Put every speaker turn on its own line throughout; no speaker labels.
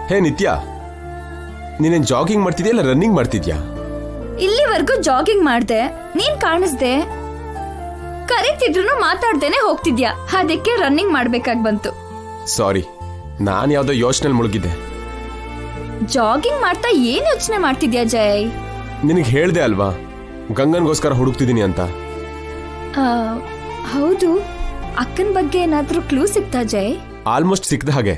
ಹೇ ನಿತ್ಯ, ನೀನೇನ್ ಜಾಗಿಂಗ್ ಮಾಡ್ತಿದ್ಯಾ ಇಲ್ಲ ರನ್ನಿಂಗ್ ಮಾಡ್ತಿದ್ಯಾ?
ಇಲ್ಲಿವರೆಗೂ ಜಾಗಿಂಗ್ ಮಾಡ್ದೆ, ನೀನ್ ಕಾಣಿಸ್ದೆ. ಕರೀತಿದ್ರು ಮಾತಾಡ್ದೇನೆ ಹೋಗ್ತಿದ್ಯಾ, ಅದಕ್ಕೆ ರನ್ನಿಂಗ್ ಮಾಡ್ಬೇಕಾಗ್ ಬಂತು.
ಸಾರಿ, ನಾನ್ ಯಾವ್ದೋ ಯೋಚನೆ ಮುಳುಗಿದ್ದೆ.
ಜಾಗಿಂಗ್ ಮಾಡ್ತಾ ಏನ್ ಯೋಚನೆ ಮಾಡ್ತಿದ್ಯಾ ಜಯ್?
ನಿನಗೆ ಹೇಳ್ದೆ ಅಲ್ವಾ ಗಂಗನ್ಗೋಸ್ಕರ ಹುಡುಕ್ತಿದೀನಿ ಅಂತ.
ಹೌದು, ಅಕ್ಕನ್ ಬಗ್ಗೆ ಏನಾದ್ರೂ ಕ್ಲೂ ಸಿಗ್ತಾ ಜಯ್?
ಆಲ್ಮೋಸ್ಟ್ ಸಿಕ್ದ ಹಾಗೆ.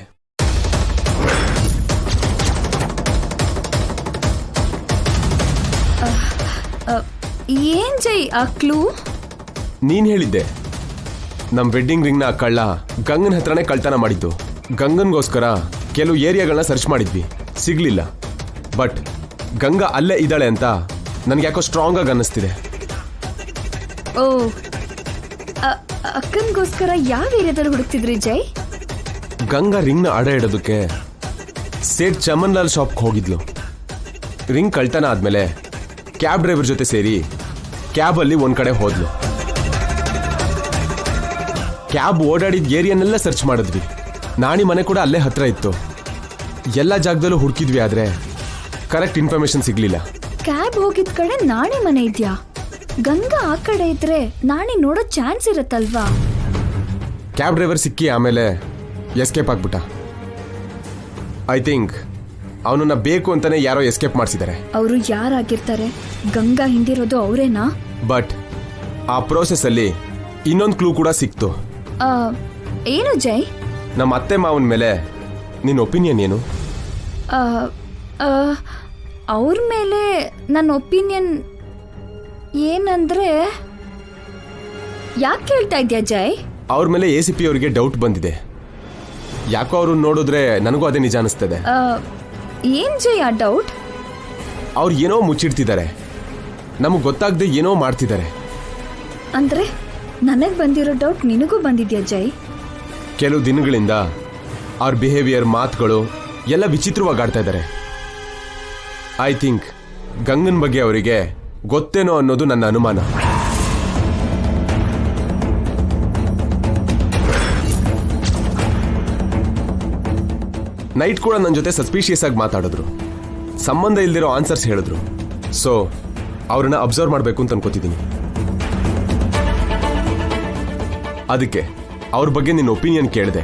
ಏನ್ ಜೈ ಆ ಕ್ಲೂ?
ನೀನ್ ಹೇಳಿದ್ದೆ ನಮ್ ವೆಡ್ಡಿಂಗ್ ರಿಂಗ್ ನ ಕಳ್ಳ ಗಂಗನ್ ಹತ್ರನೇ ಕಳ್ತನ ಮಾಡಿದ್ದು. ಗಂಗನ್ಗೋಸ್ಕರ ಕೆಲವು ಏರಿಯಾಗಳನ್ನ ಸರ್ಚ್ ಮಾಡಿದ್ವಿ, ಸಿಗ್ಲಿಲ್ಲ. ಬಟ್ ಗಂಗಾ ಅಲ್ಲೇ ಇದ್ದಾಳೆ ಅಂತ ನನ್ಗೆ ಯಾಕೋ ಸ್ಟ್ರಾಂಗ್ ಆಗಿ ಅನ್ನಿಸ್ತಿದೆ.
ಓ, ಅಕ್ಕನ್ಗೋಸ್ಕರ ಯಾವ ಏರಿಯಾದಲ್ಲಿ ಹುಡುಕ್ತಿದ್ರಿ ಜೈ?
ಗಂಗಾ ರಿಂಗ್ ನ ಅಡ ಇಡೋದಕ್ಕೆ ಸೇಠ್ ಚಮನ್ ಲಾಲ್ ಶಾಪ್ಗೆ ಹೋಗಿದ್ಲು. ರಿಂಗ್ ಕಳ್ತನ ಆದ್ಮೇಲೆ ಕ್ಯಾಬ್ ಡ್ರೈವರ್ ಜೊತೆ ಸೇರಿ ಕ್ಯಾಬ್ ಅಲ್ಲಿ ಒಂದ್ ಕಡೆ ಹೋದ್ಲು. ಕ್ಯಾಬ್ ಓಡಾಡಿದ ಏರಿಯಾನೆಲ್ಲ ಸರ್ಚ್ ಮಾಡಿದ್ವಿ. ನಾಣಿ ಮನೆ ಕೂಡ ಅಲ್ಲೇ ಹತ್ರ ಇತ್ತು. ಎಲ್ಲ ಜಾಗದಲ್ಲೂ ಹುಡುಕಿದ್ವಿ, ಆದ್ರೆ ಕರೆಕ್ಟ್ ಇನ್ಫಾರ್ಮೇಶನ್ ಸಿಗ್ಲಿಲ್ಲ.
ಕ್ಯಾಬ್ ಹೋಗಿದ್ ಕಡೆ ನಾಣಿ ಮನೆ ಇದ್ಯಾ? ಗಂಗಾ ಆ ಕಡೆ ಇದ್ರೆ ನಾಣಿ ನೋಡೋ ಚಾನ್ಸ್ ಇರತ್ತಲ್ವಾ?
ಕ್ಯಾಬ್ ಡ್ರೈವರ್ ಸಿಕ್ಕಿ ಆಮೇಲೆ ಎಸ್ಕೇಪ್ ಆಗ್ಬಿಟ್ಟ. ಐ ಥಿಂಕ್ ಅವನನ್ನ ಬೇಕು ಅಂತಾನೆ ಯಾರೋ ಎಸ್ಕೇಪ್ ಮಾಡಿಸಿದ್ದಾರೆ.
ಅವರು ಯಾರಾಗಿರ್ತಾರೆ? ಗಂಗಾ ಹಿಂದಿರೋದು ಅವರೇನಾ?
ಬಟ್ ಆ ಪ್ರೋಸೆಸ್ ಅಲ್ಲಿ ಇನ್ನೊಂದು ಕ್ಲೂ ಕೂಡ ಸಿಕ್ತು.
ಏನು ಜೈ?
ನಮ್ಮ ಅತ್ತೆ ಮಾವನ ಮೇಲೆ ನಿನ್ನ ಒಪಿನಿಯನ್ ಏನು?
ಅವ್ರ ಮೇಲೆ ನನ್ನ ಒಪಿನಿಯನ್ ಏನಂದ್ರೆ, ಯಾಕೆ ಕೇಳ್ತಾ ಇದ್ಯಾ ಜೈ?
ಅವ್ರ ಮೇಲೆ ACP ಅವರಿಗೆ ಡೌಟ್ ಬಂದಿದೆ. ಯಾಕೋ ಅವ್ರು ನೋಡಿದ್ರೆ ನನಗೂ ಅದೇ ನಿಜ ಅನಿಸ್ತದೆ.
ಏನ್ ಜೈ ಆ ಡೌಟ್?
ಅವ್ರು ಏನೋ ಮುಚ್ಚಿಡ್ತಿದ್ದಾರೆ, ನಮಗೆ ಗೊತ್ತಾಗದೆ ಏನೋ ಮಾಡ್ತಿದ್ದಾರೆ.
ಅಂದ್ರೆ ನನಗ್ ಬಂದಿರೋ ಡೌಟ್ ನಿನಗೂ ಬಂದಿದ್ಯಾ ಜೈ?
ಕೆಲವು ದಿನಗಳಿಂದ ಅವ್ರ ಬಿಹೇವಿಯರ್, ಮಾತುಗಳು ಎಲ್ಲ ವಿಚಿತ್ರವಾಗಿ ಆಡ್ತಾ ಇದ್ದಾರೆ. ಐ ಥಿಂಕ್ ಗಂಗನ್ ಬಗ್ಗೆ ಅವರಿಗೆ ಗೊತ್ತೇನೋ ಅನ್ನೋದು ನನ್ನ ಅನುಮಾನ. ನೈಟ್ ಕೂಡ ನನ್ನ ಜೊತೆ ಸಸ್ಪಿಷಿಯಸ್ ಆಗಿ ಮಾತಾಡಿದ್ರು, ಸಂಬಂಧ ಇಲ್ದಿರೋ ಆನ್ಸರ್ಸ್ ಹೇಳಿದ್ರು. ಸೊ ಅವ್ರನ್ನ ಅಬ್ಸರ್ವ್ ಮಾಡಬೇಕು ಅಂತ ಅನ್ಕೋತಿದ್ದೀನಿ. ಅದಕ್ಕೆ ಅವ್ರ ಬಗ್ಗೆ ನಿನ್ನ ಒಪಿನಿಯನ್ ಕೇಳಿದೆ.